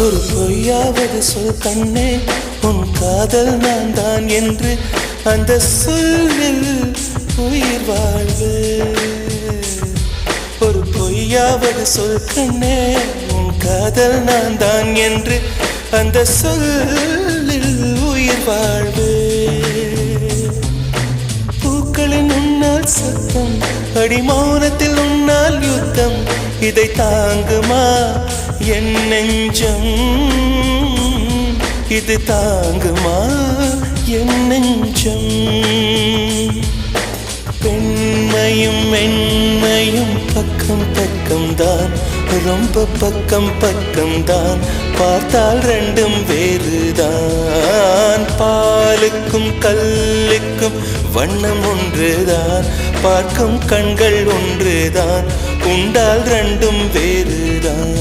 ஒரு பொய்யாவது சொல் கண்ணே, உன் காதல் நான் தான் என்று அந்த சொல்லில் உயிர் வாழ்வு. ஒரு பொய்யாவது சொல் கண்ணே, உன் காதல் நான் தான் என்று அந்த சொல்லில் உயிர் வாழ்வு. பூக்களின் உன்னால் சத்தம், அடிமௌனத்தில் உன்னால் யுத்தம், இதை தாங்குமா என் நெஞ்சம்? இது தாங்குமா என் நெஞ்சம்? பெண்மையும் மென்மையும் பக்கம் பக்கம்தான், ரொம்ப பக்கம் பக்கம்தான். பார்த்தால் ரெண்டும் வேறுதான். பாலுக்கும் கல்லுக்கும் வண்ணம் ஒன்றுதான், பார்க்கும் கண்கள் ஒன்றுதான். உண்டால் ரெண்டும் வேறுதான்.